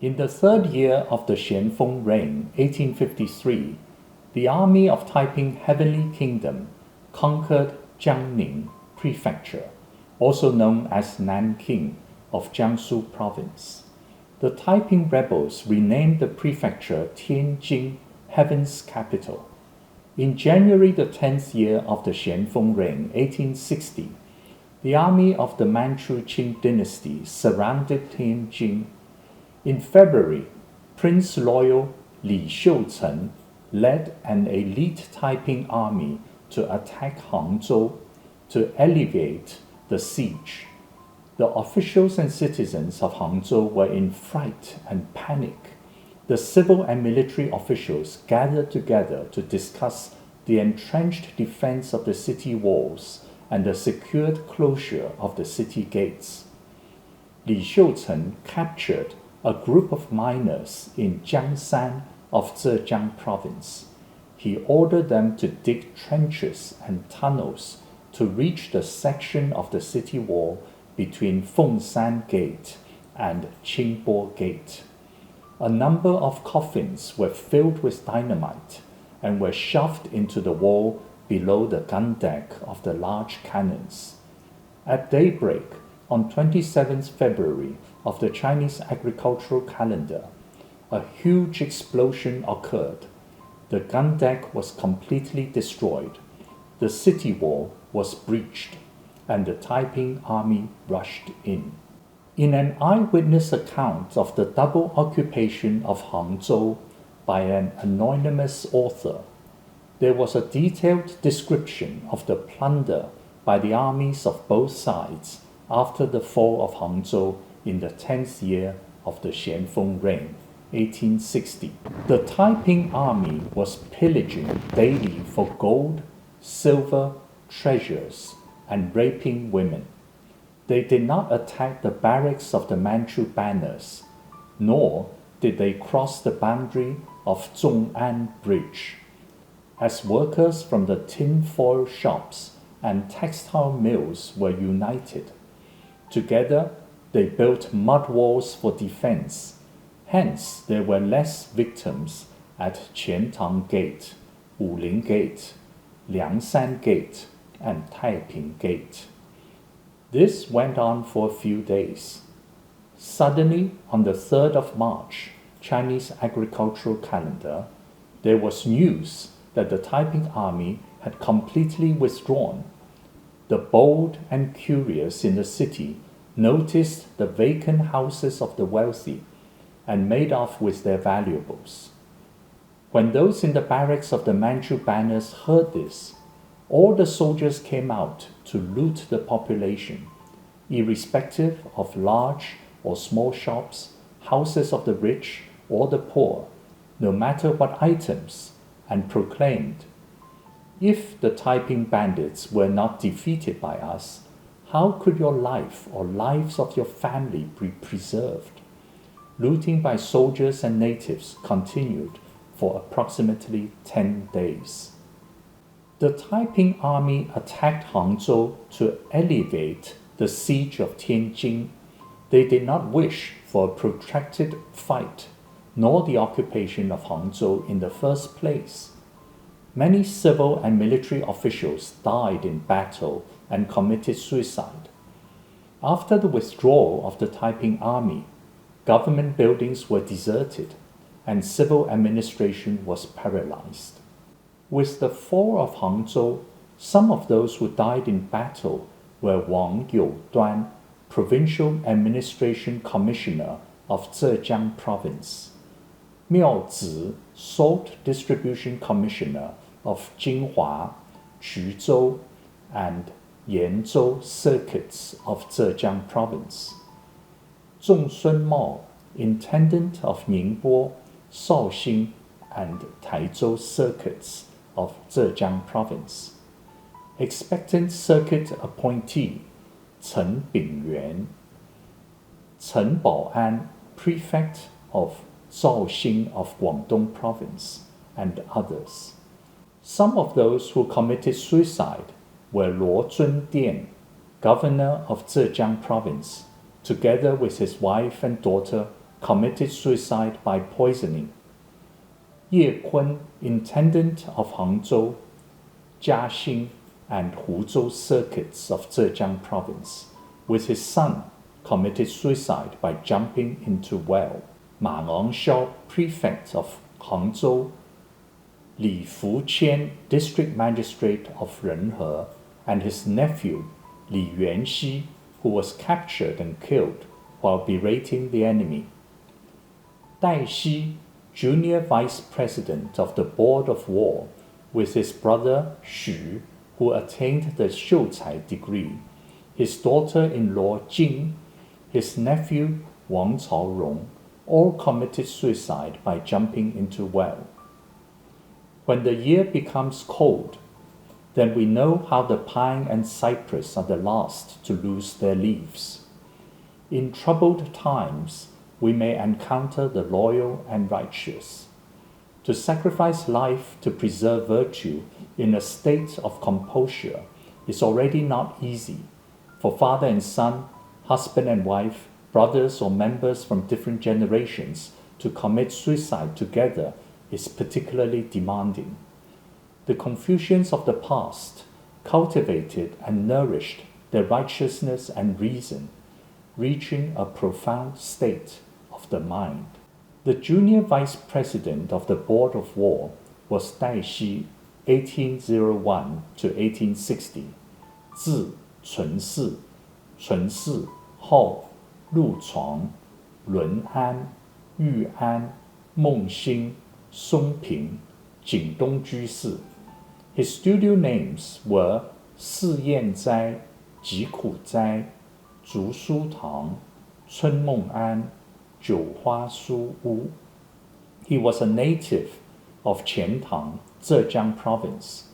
In the third year of the Hsien-feng reign, 1853, the army of Taiping Heavenly Kingdom conquered Jiangning Prefecture, also known as Nanking of Jiangsu Province. The Taiping rebels renamed the prefecture Tianjin, Heaven's capital. In January the 10th year of the Hsien-feng reign, 1860, the army of the Manchu Qing dynasty surrounded Tianjin. In February, Prince Loyal Li Hsiu-ch'eng led an elite Taiping army to attack Hangzhou to alleviate the siege. The officials and citizens of Hangzhou were in fright and panic. The civil and military officials gathered together to discuss the entrenched defense of the city walls and the secured closure of the city gates. Li Hsiu-ch'eng captured a group of miners in Jiangshan of Zhejiang province. He ordered them to dig trenches and tunnels to reach the section of the city wall between Fengshan Gate and Qingbo Gate. A number of coffins were filled with dynamite and were shoved into the wall below the gun deck of the large cannons. At daybreak on 27th February of the Chinese agricultural calendar, a huge explosion occurred. The gun deck was completely destroyed. The city wall was breached, and the Taiping army rushed in. In an eyewitness account of the double occupation of Hangzhou by an anonymous author, there was a detailed description of the plunder by the armies of both sides after the fall of Hangzhou in the 10th year of the Hsien-feng reign, 1860. The Taiping army was pillaging daily for gold, silver, treasures, and raping women. They did not attack the barracks of the Manchu banners, nor did they cross the boundary of Zhong'an Bridge. As workers from the tin foil shops and textile mills were united, together they built mud walls for defense. Hence, there were less victims at Qiantang Gate, Wuling Gate, Liangshan Gate, and Taiping Gate. This went on for a few days. Suddenly, on the 3rd of March, Chinese agricultural calendar, there was news that the Taiping army had completely withdrawn. The bold and curious in the city noticed the vacant houses of the wealthy and made off with their valuables. When those in the barracks of the Manchu banners heard this, all the soldiers came out to loot the population, irrespective of large or small shops, houses of the rich or the poor, no matter what items, and proclaimed, "If the Taiping bandits were not defeated by us, how could your life or lives of your family be preserved?" Looting by soldiers and natives continued for approximately 10 days. The Taiping army attacked Hangzhou to alleviate the siege of Tianjin. They did not wish for a protracted fight, nor the occupation of Hangzhou in the first place. Many civil and military officials died in battle and committed suicide. After the withdrawal of the Taiping army, government buildings were deserted and civil administration was paralyzed. With the fall of Hangzhou, some of those who died in battle were Wang Youduan, Provincial Administration Commissioner of Zhejiang Province, Miao Zi, Salt Distribution Commissioner of Jinhua, Quchou, and Yanzhou circuits of Zhejiang Province, Zhong Sun Mao, Intendant of Ningbo, Shaoxing, and Taizhou circuits of Zhejiang Province, Expectant Circuit Appointee Chen Bingyuan, Chen Bao'an, Prefect of Shaoxing of Guangdong Province, and others. Some of those who committed suicide were Luo Zundian, Governor of Zhejiang Province, together with his wife and daughter committed suicide by poisoning. Ye Kun, intendant of Hangchou, Jiaxing, and Huzhou circuits of Zhejiang province, with his son, committed suicide by jumping into well. Ma Ngongxiao, prefect of Hangzhou, Li Fuqian, district magistrate of Renhe, and his nephew, Li Yuanxi, who was captured and killed while berating the enemy. Tai Hsi, junior vice president of the Board of War, with his brother Xu, who attained the Hsiu-ch'eng degree, his daughter-in-law Jing, his nephew Wang Caorong, all committed suicide by jumping into well. When the year becomes cold, then we know how the pine and cypress are the last to lose their leaves. In troubled times, we may encounter the loyal and righteous. To sacrifice life to preserve virtue in a state of composure is already not easy. For father and son, husband and wife, brothers or members from different generations to commit suicide together is particularly demanding. The Confucians of the past cultivated and nourished their righteousness and reason, reaching a profound state of the mind. The junior vice president of the Board of War was Tai Hsi, 1801 to 1860, tz'u Chunsi, Chunsi, Hou, Lu-chuang, Lun-an, Yu-an, Meng-xing, Song-ping, Jingdong-居士. His studio names were Si-yen-zai, Ji-ku-zai, Zhu-su-tang, Chun-meng-an, Jiu-hua-su-wu. He was a native of Qiantang, Zhejiang province.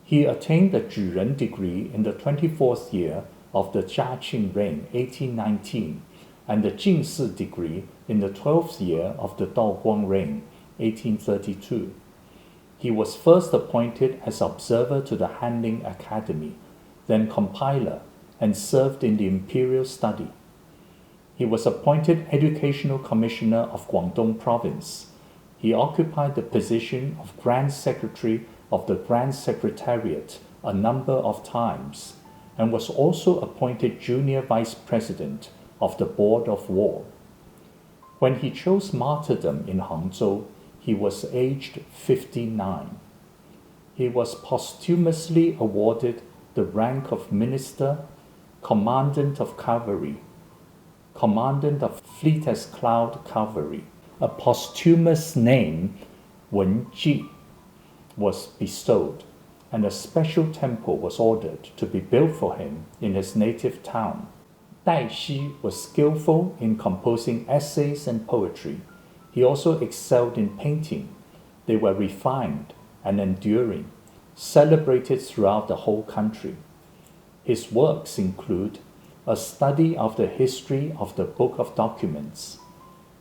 He attained the Juren degree in the 24th year of the Jiaqing reign, 1819, and the Jingsi degree in the 12th year of the Tao-kuang reign, 1832. He was first appointed as observer to the Hanning Academy, then compiler, and served in the imperial study. He was appointed Educational Commissioner of Guangdong Province. He occupied the position of Grand Secretary of the Grand Secretariat a number of times, and was also appointed Junior Vice President of the Board of War. When he chose martyrdom in Hangzhou, he was aged 59. He was posthumously awarded the rank of Minister, Commandant of Cavalry, Commandant of Fleet as Cloud Cavalry. A posthumous name, Wenji, was bestowed, and a special temple was ordered to be built for him in his native town. Tai Hsi was skillful in composing essays and poetry. He also excelled in painting. They were refined and enduring, celebrated throughout the whole country. His works include a study of the history of the Book of Documents,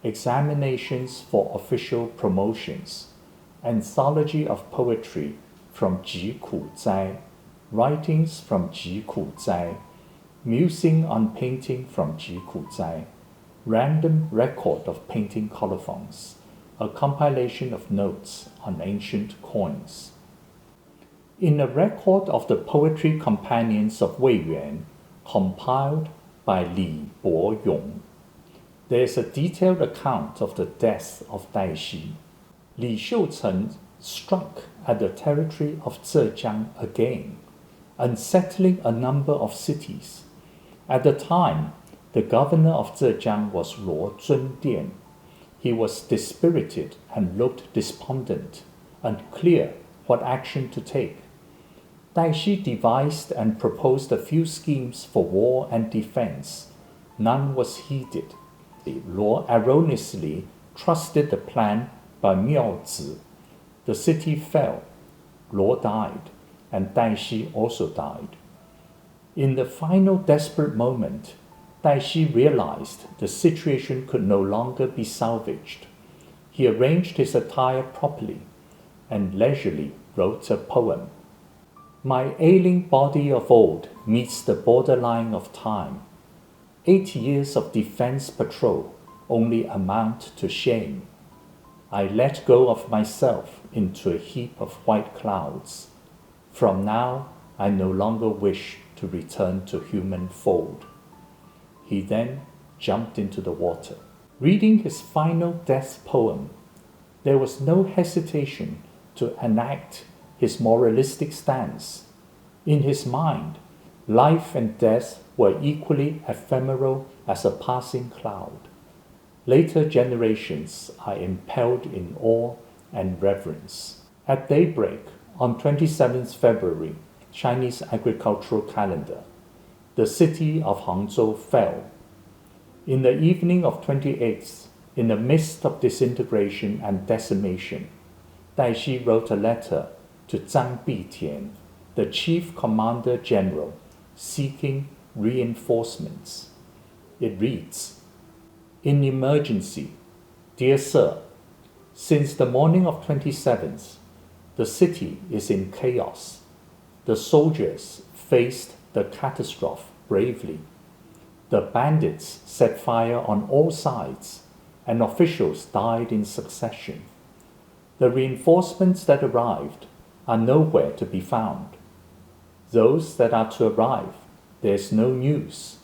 examinations for official promotions, anthology of poetry from Ji Ku Zai, writings from Ji Ku Zai, musing on painting from Ji Ku Zai, random record of painting colophons, a compilation of notes on ancient coins. In a record of the Poetry Companions of Wei Yuan, compiled by Li Bo-yong, there is a detailed account of the death of Tai Hsi. Li Hsiu-ch'eng struck at the territory of Zhejiang again, unsettling a number of cities. At the time, the governor of Zhejiang was Luo Zundian. He was dispirited and looked despondent, unclear what action to take. Tai Hsi devised and proposed a few schemes for war and defense. None was heeded. Luo erroneously trusted the plan by Miao Zi. The city fell. Luo died, and Tai Hsi also died. In the final desperate moment, Tai Hsi realized the situation could no longer be salvaged. He arranged his attire properly and leisurely wrote a poem. My ailing body of old meets the borderline of time. 8 years of defense patrol, only amount to shame. I let go of myself into a heap of white clouds. From now, I no longer wish to return to human fold. He then jumped into the water. Reading his final death poem, there was no hesitation to enact his moralistic stance. In his mind, life and death were equally ephemeral as a passing cloud. Later generations are impelled in awe and reverence. At daybreak on 27th February, Chinese agricultural calendar, the city of Hangchou fell. In the evening of 28th, in the midst of disintegration and decimation, Tai Hsi wrote a letter to Zhang Bitian, the chief commander general, seeking reinforcements. It reads, "In emergency, dear sir, since the morning of 27th, the city is in chaos. The soldiers faced the catastrophe bravely. The bandits set fire on all sides, and officials died in succession. The reinforcements that arrived are nowhere to be found. Those that are to arrive, there is no news.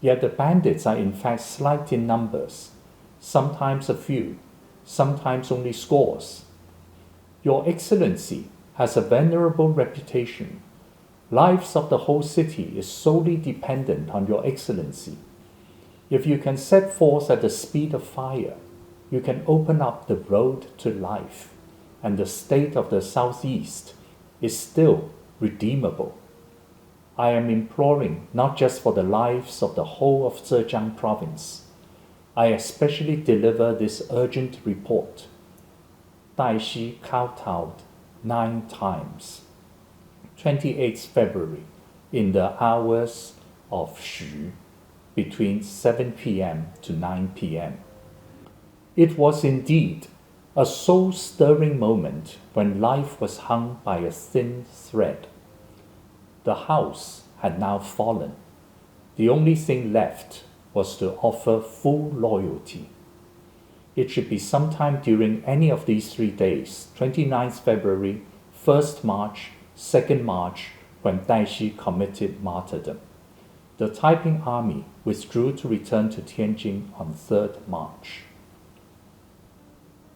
Yet the bandits are in fact slight in numbers, sometimes a few, sometimes only scores. Your Excellency has a venerable reputation. Lives of the whole city is solely dependent on your Excellency. If you can set forth at the speed of fire, you can open up the road to life, and the state of the southeast is still redeemable. I am imploring not just for the lives of the whole of Zhejiang province. I especially deliver this urgent report." Tai Hsi kowtowed 9 times. 28th February, in the hours of Xu, between 7 p.m. to 9 p.m. It was indeed a soul-stirring moment when life was hung by a thin thread. The house had now fallen. The only thing left was to offer full loyalty. It should be sometime during any of these 3 days, 29th February, 1st March, 2nd March, when Tai Hsi committed martyrdom. The Taiping army withdrew to return to Tianjin on 3rd March.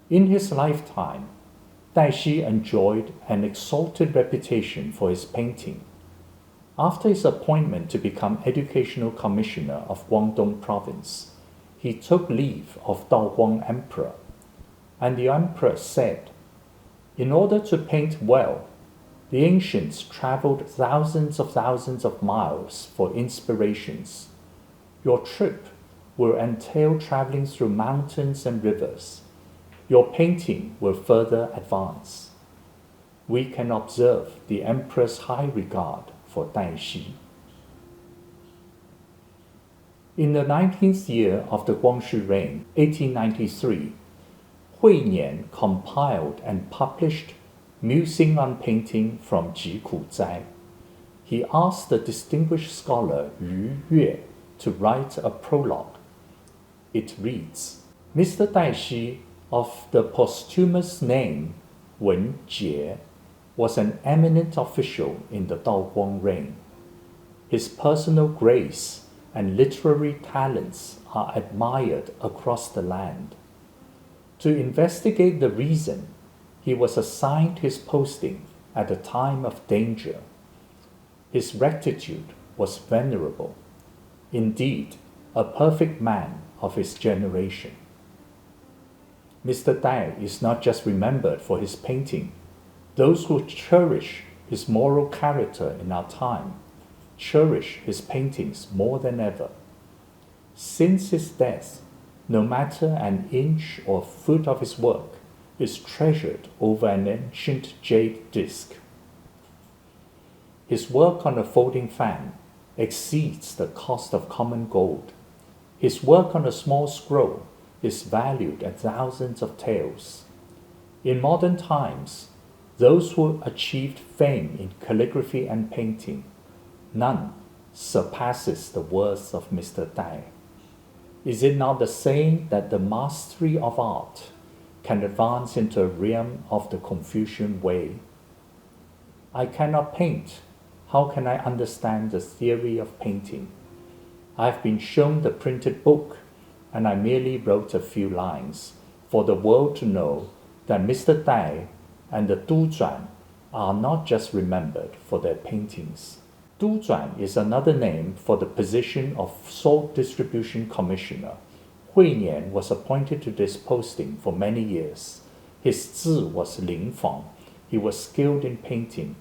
In his lifetime, Tai Hsi enjoyed an exalted reputation for his painting. After his appointment to become Educational Commissioner of Guangdong Province, he took leave of Tao-kuang Emperor, and the emperor said, "In order to paint well, the ancients traveled thousands of miles for inspirations. Your trip will entail traveling through mountains and rivers. Your painting will further advance." We can observe the emperor's high regard for Tai Hsi. In the 19th year of the Guangxu reign, 1893, Huinian compiled and published Musing on Painting from Ji Ku Zai. He asked the distinguished scholar Yu Yue to write a prologue. It reads, "Mr. Tai Hsi, of the posthumous name Wen Jie, was an eminent official in the Taoguang reign. His personal grace and literary talents are admired across the land. To investigate the reason, he was assigned his posting at a time of danger. His rectitude was venerable, indeed, a perfect man of his generation." Mr. Tai is not just remembered for his painting. Those who cherish his moral character in our time cherish his paintings more than ever. Since his death, no matter an inch or foot of his work is treasured over an ancient jade disc. His work on a folding fan exceeds the cost of common gold. His work on a small scroll is valued at thousands of taels. In modern times, those who achieved fame in calligraphy and painting, none surpasses the worth of Mr. Tai. Is it not the saying that the mastery of art can advance into a realm of the Confucian way? I cannot paint. How can I understand the theory of painting? I have been shown the printed book, and I merely wrote a few lines for the world to know that Mr. Dai and the Du-zhuan are not just remembered for their paintings. Du-zhuan is another name for the position of Salt Distribution Commissioner. Hui-nian was appointed to this posting for many years. His tz'u was Ling-feng. He was skilled in painting.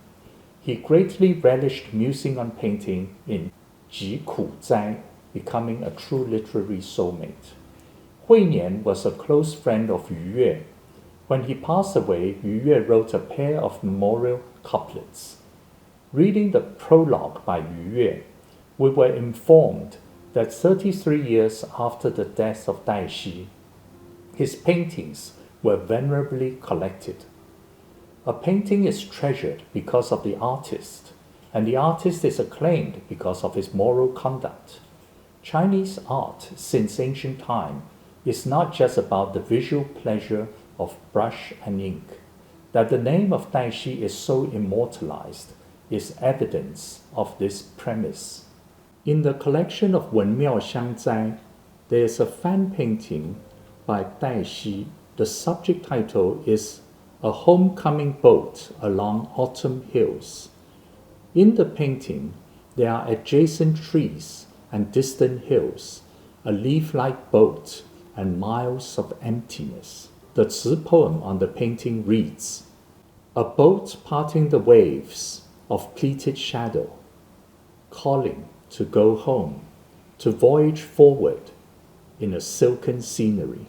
He greatly relished musing on painting in ji-ku-zai, becoming a true literary soulmate. Hui-nian was a close friend of Yu Yue. When he passed away, Yu Yue wrote a pair of memorial couplets. Reading the prologue by Yu Yue, we were informed that 33 years after the death of Tai Hsi, his paintings were venerably collected. A painting is treasured because of the artist, and the artist is acclaimed because of his moral conduct. Chinese art, since ancient time, is not just about the visual pleasure of brush and ink. That the name of Tai Hsi is so immortalized is evidence of this premise. In the collection of Wenmiao Xiangzai, there is a fan painting by Tai Hsi. The subject title is A Homecoming Boat Along Autumn Hills. In the painting, there are adjacent trees and distant hills, a leaf-like boat, and miles of emptiness. The tz'u poem on the painting reads, A boat parting the waves of pleated shadow, calling to go home, to voyage forward in a silken scenery.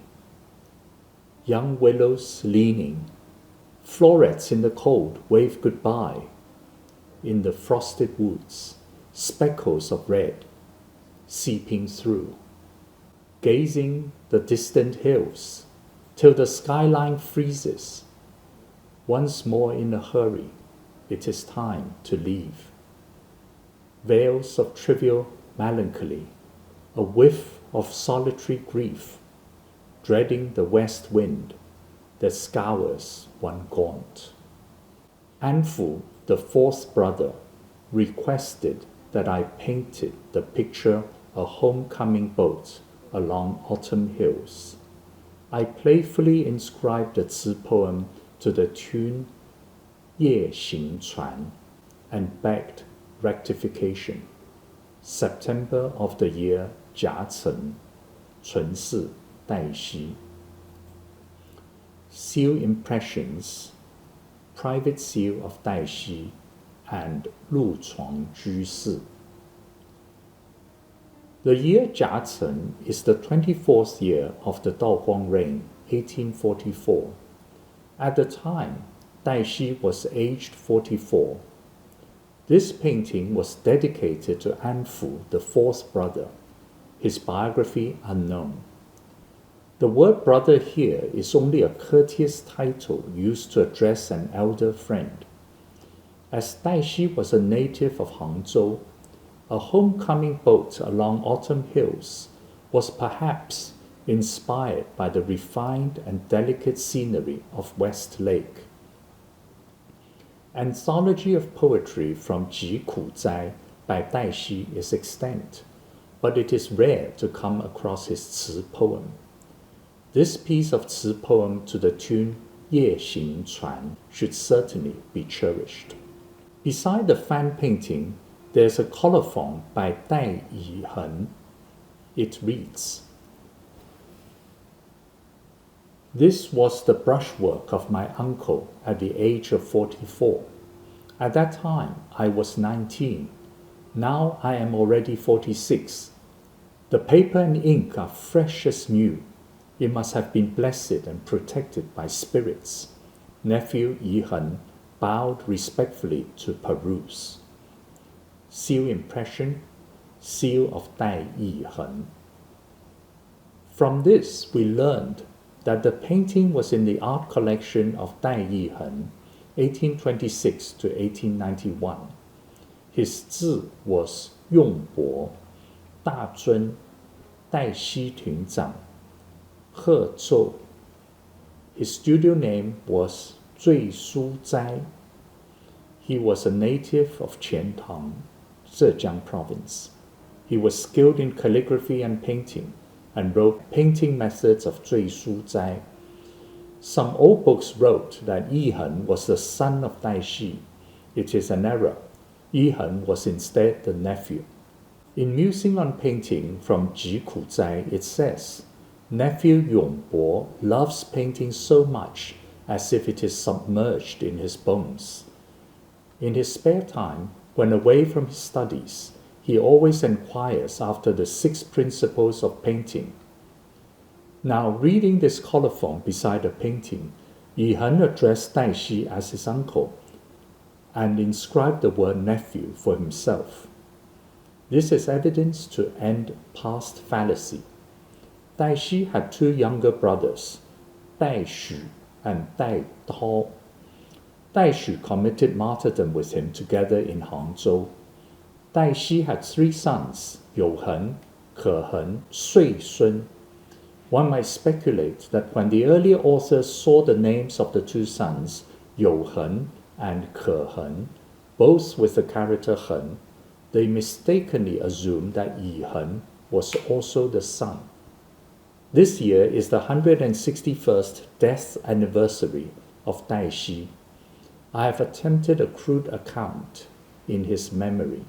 Young willows leaning, florets in the cold wave goodbye. In the frosted woods, speckles of red seeping through. Gazing the distant hills till the skyline freezes. Once more in a hurry, it is time to leave. Veils of trivial melancholy, a whiff of solitary grief, dreading the west wind that scours one gaunt. Anfu, the fourth brother, requested that I painted the picture A Homecoming Boat Along Autumn Hills. I playfully inscribed the tz'u poem to the tune Ye-xing-chuan and begged rectification. September of the year Jia-ch'eng, Chun-si, Tai Hsi. Seal impressions, private seal of Tai Hsi and Lu Chuang Ju Si. The year Jia-ch'eng is the 24th year of the Tao-kuang reign, 1844. At the time, Tai Hsi was aged 44. This painting was dedicated to Anfu, the fourth brother, his biography unknown. The word brother here is only a courteous title used to address an elder friend. As Tai Hsi was a native of Hangchou, A Homecoming Boat Along Autumn Hills was perhaps inspired by the refined and delicate scenery of West Lake. Anthology of poetry from Ji-ku-zai by Tai Hsi is extant, but it is rare to come across his tz'u poem. This piece of tz'u poem to the tune Ye-xing-chuan should certainly be cherished. Beside the fan painting, there is a colophon by I-heng. It reads, This was the brushwork of my uncle at the age of 44. At that time, I was 19. Now I am already 46. The paper and ink are fresh as new. It must have been blessed and protected by spirits. Nephew I-heng bowed respectfully to peruse. Seal impression, seal of Tai I-heng. From this, we learned that the painting was in the art collection of Tai I-heng, 1826 to 1891. His tz'u was Yongbo, Da Zun, Tai Hsi Tuanzang, Hangchou. His studio name was tz'u. He was a native of Hsien-feng, Zhejiang province. He was skilled in calligraphy and painting, and wrote painting methods of tz'u. Some old books wrote that I-heng was the son of Tai Hsi. It is an error. I-heng was instead the nephew. In Musing on Painting from Ji-ku-zai, it says, Nephew Yongbo loves painting so much as if it is submerged in his bones. In his spare time, when away from his studies, he always inquires after the 6 principles of painting. Now, reading this colophon beside a painting, I-heng addressed Tai Hsi as his uncle and inscribed the word nephew for himself. This is evidence to end past fallacy. Tai Hsi had 2 younger brothers, Tai Shu and Tai Tao. Tai Shu committed martyrdom with him together in Hangchou. Tai Hsi had 3 sons, You-heng, Ke-heng, Sui-sun. One might speculate that when the earlier authors saw the names of the 2 sons, You-heng and Ke-heng, both with the character Heng, they mistakenly assumed that I-heng was also the son. This year is the 161st death anniversary of Tai Hsi. I have attempted a crude account in his memory.